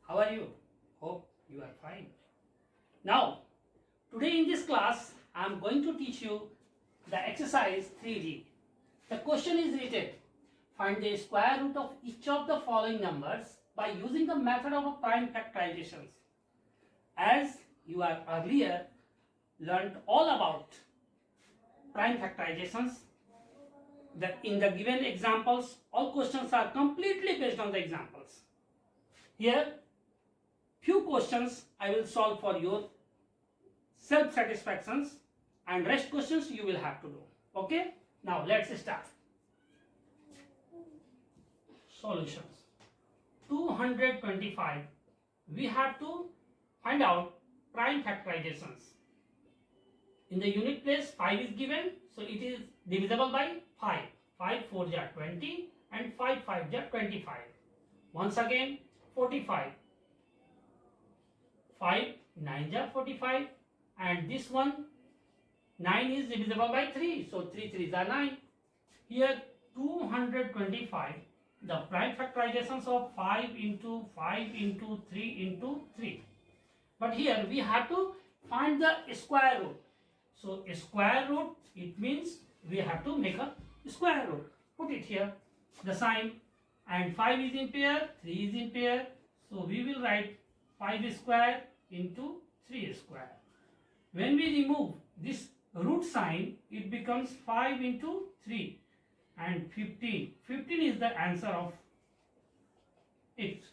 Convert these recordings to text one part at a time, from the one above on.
How are you? Hope you are fine. Now, today in this class, I am going to teach you the exercise 3D. The question is written, find the square root of each of the following numbers by using the method of prime factorizations. As you are earlier learnt all about prime factorizations, in the given examples, all questions are completely based on the examples. Here, few questions I will solve for your self satisfactions and rest questions you will have to do. Okay, now let's start. Solutions. 225, we have to find out prime factorizations. In the unit place 5 is given, so it is divisible by 5. 5 4 ja 20 and 5 5 ja 25. Once again 45. 5 9 ja 45, and this one 9 is divisible by 3, so 3 3 are 9. Here 225, the prime factorizations of 5 into 5 into 3 into 3. But here we have to find the square root. So square root, it means we have to make a square root. Put it here, the sign, and 5 is in pair, 3 is in pair. So we will write 5 square into 3 square. When we remove this root sign, it becomes 5 into 3 and 15. 15 is the answer of it.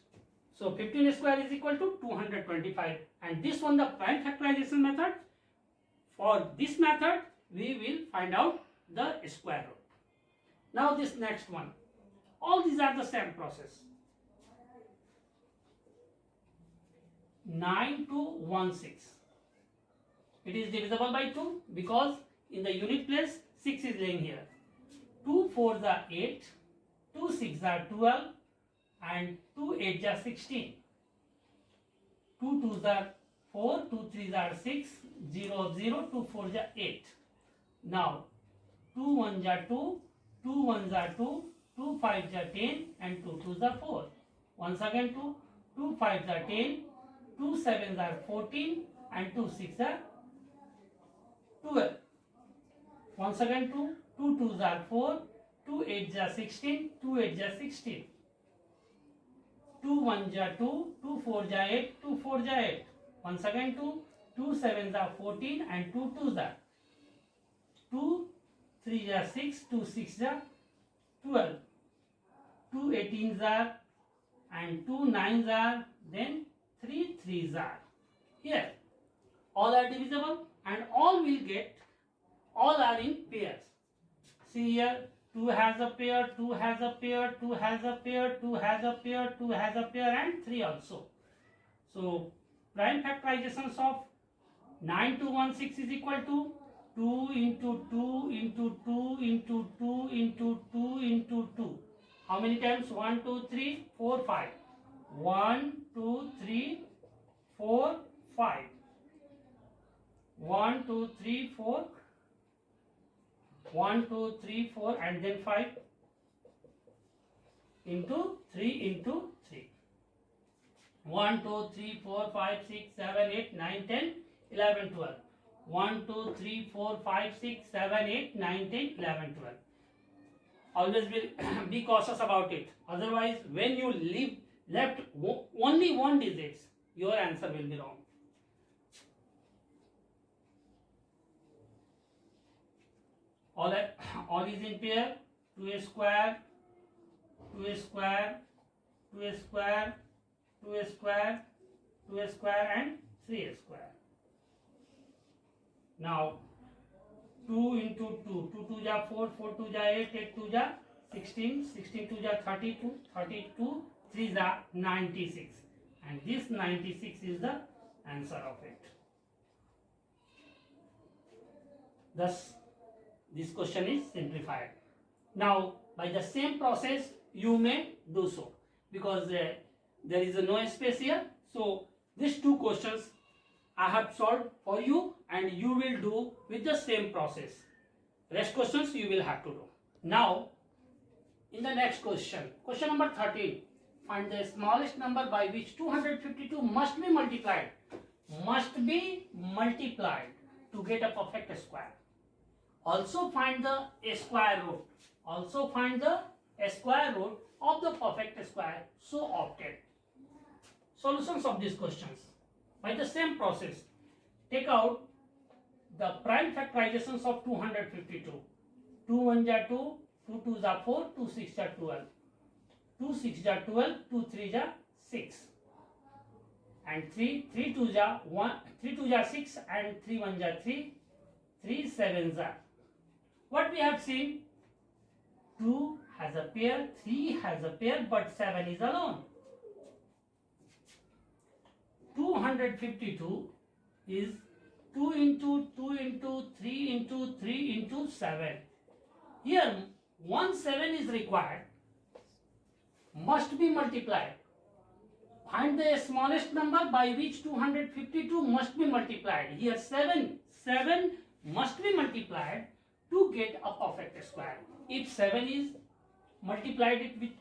So 15 square is equal to 225, and this one the prime factorization method. For this method, we will find out the square root. Now this next one, all these are the same process. 9 to 16. It is divisible by 2 because in the unit place 6 is laying here. 2 4s are 8, 2 6 are 12, and 2 8 are 16. 2 2s are 4, 2 3s are 6, 0 0, 2 4s are 8. Now 2 1s are 2, 2 1s are 2, 2 5s are 10, and 2 2s are 4. Once again 2, 2 5s are 10, 2 7s are 14, and 2 6s are 12. Once again 2, 2 2s are 4, 2 8s are 16, 2 8s are 16. 2 1s are 2, 2 4s are 8, 2 4s are 8. Once again 2, 2 7s are 14, and 2 2s are 2 3s are 6, 2 6s are 12. 2 18s are, and 2 9s are, then 3 3s are. Here all are divisible and all will get, all are in pairs. See here, 2 has a pair, 2 has a pair, 2 has a pair, 2 has a pair, 2 has a pair, and 3 also. So prime factorizations of 9 to 16 is equal to 2 into 2 into 2 into 2 into 2 into 2. How many times? 1 2 3 4 5. 1 2 3 4 5. 1 2 3 4. 1 2 3 4, and then 5 into 3 into 3. 1 2 3 4 5 6 7 8 9 10 11 12. 1 2 3 4 5 6 7 8 9 10 11 12. Always be cautious about it. Otherwise, when you left only one digit, your answer will be wrong. All is in pair. 2 square, 2 square, 2 square, 2 square, 2 square, and 3 square. Now 2 into 2, 2 2 ja 4, 4 2 ja 8, 8 2 ja 16, 16 2 ja 32, 32 3 ja 96, and this 96 is the answer of it. Thus this question is simplified. Now by the same process you may do so, because there is no space here. So these two questions I have solved for you, and you will do with the same process. Rest questions you will have to do. Now in the next question, question number 13, find the smallest number by which 252 must be multiplied. Must be multiplied to get a perfect square. Also find the square root. Also find the square root of the perfect square so obtained. Solutions of these questions. By the same process, take out the prime factorizations of 252. 2 1 are 2, 2 2 are 4, 2 6 are 12. 2 6 are 12, 2 3 are 6. And 3 2 are 1, 3 2 are 6 and 3 1 are 3, 3 7 are. What we have seen? 2 has a pair, 3 has a pair, but 7 is alone. 252 is 2 into 2 into 3 into 3 into 7. Here 1 7 is required, must be multiplied. Find the smallest number by which 252 must be multiplied. Here 7 must be multiplied to get a perfect square. If 7 is multiplied it with,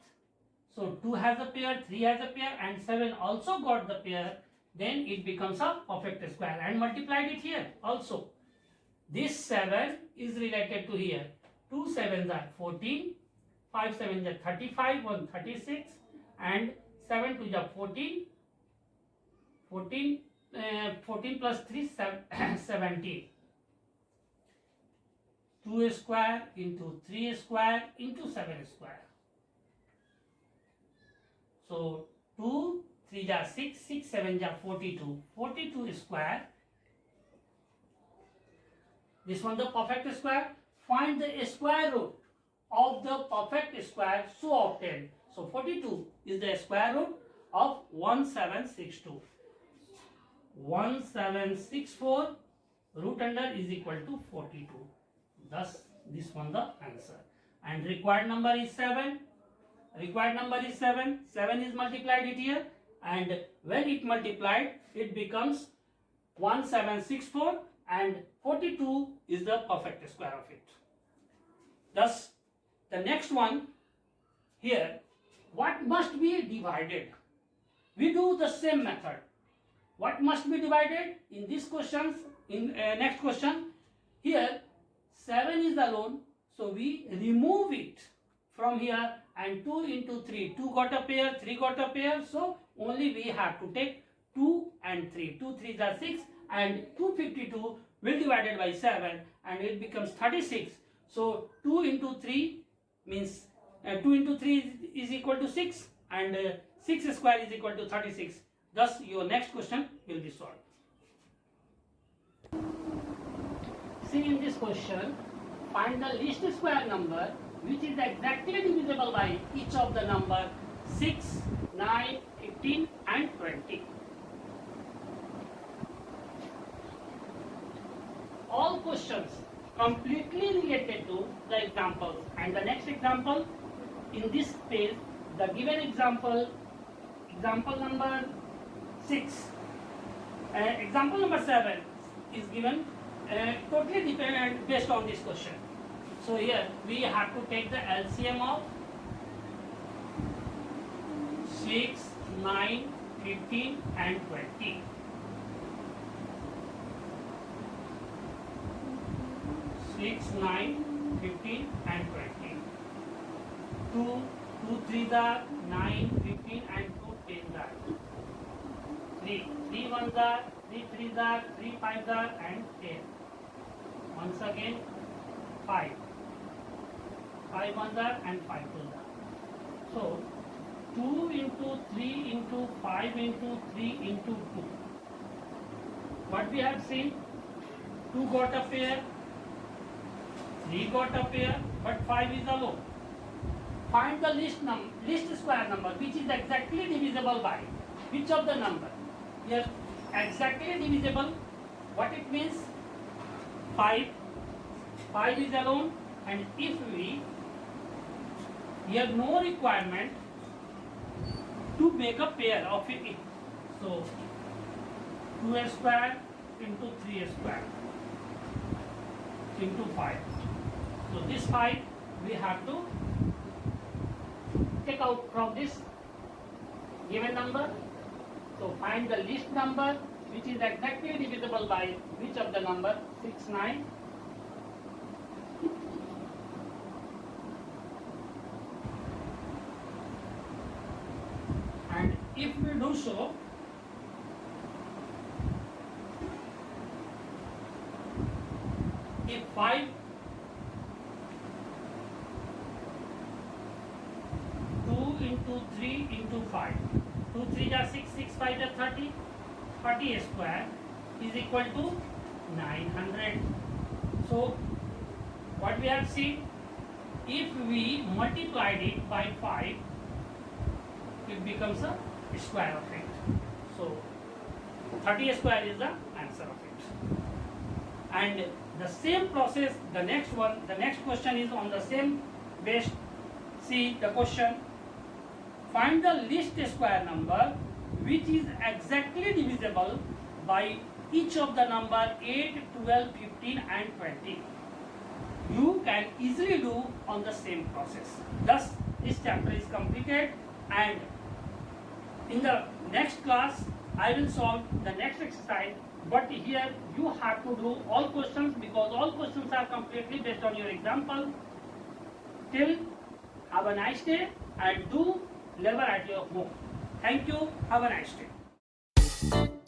so 2 has a pair, 3 has a pair and 7 also got the pair, then it becomes a perfect square and multiplied it here also. This 7 is related to here. 2 7s are 14, 5 7s are 35, 1 36 and 7 2s are 14, 14 plus 3 17. 2 square into 3 square into 7 square. So 2 3 are 6, 6 7 are 42, 42 square. This one the perfect square. Find the square root of the perfect square so obtained. So 42 is the square root of 1762. 1764 root under is equal to 42. Thus this one the answer. And required number is 7. Required number is 7. 7 is multiplied it here, and when it multiplied it becomes 1764 and 42 is the perfect square of it. Thus the next one here, what must be divided? We do the same method. What must be divided in these questions? In next question, here 7 is alone, so we remove it from here, and 2 into 3, 2 got a pair, 3 got a pair, so only we have to take 2 and 3. 2 3s are 6 and 252 will be divided by 7 and it becomes 36. So 2 into 3 means 2 into 3 is equal to 6 and 6 square is equal to 36. Thus your next question will be solved. See, in this question, find the least square number which is exactly divisible by each of the number 6, 9, 15 and 20. All questions completely related to the examples, and the next example in this page, the given example number 6, example number 7 is given totally dependent based on this question. So here we have to take the LCM of 6, 9, 15 and 20. 6, 9, 15 and 20. 2 3s are 9, 15 and 2 10s are. 3 1s are, 3 3s are, 3 5s are and 10. Once again 5 1s are and 5 2s are. So 2 into 3 into 5 into 3 into 2. What we have seen? 2 got a pair, 3 got a pair, but 5 is alone. Find the least square number which is exactly divisible by which of the number? Here exactly divisible. What it means? 5 is alone, and if we have no requirement to make a pair of it, so 2 square into 3 square into 5. So this 5 we have to take out from this given number. So find the least number which is exactly divisible by which of the number? 6, 9. And if we do so, if 5, 2 into 3 into 5, 2 3 are 6, 6 5 are 30, 30 square is equal to 900. So what we have seen, if we multiplied it by 5, it becomes a square of it. So 30 square is the answer of it. And the same process, the next question is on the same base. See the question. Find the least square number which is exactly divisible by each of the number 8, 12, 15 and 20. You can easily do on the same process. Thus, this chapter is completed, and in the next class, I will solve the next exercise. But here you have to do all questions because all questions are completely based on your example. Till, have a nice day and do labor at your home. Thank you. Have a nice day.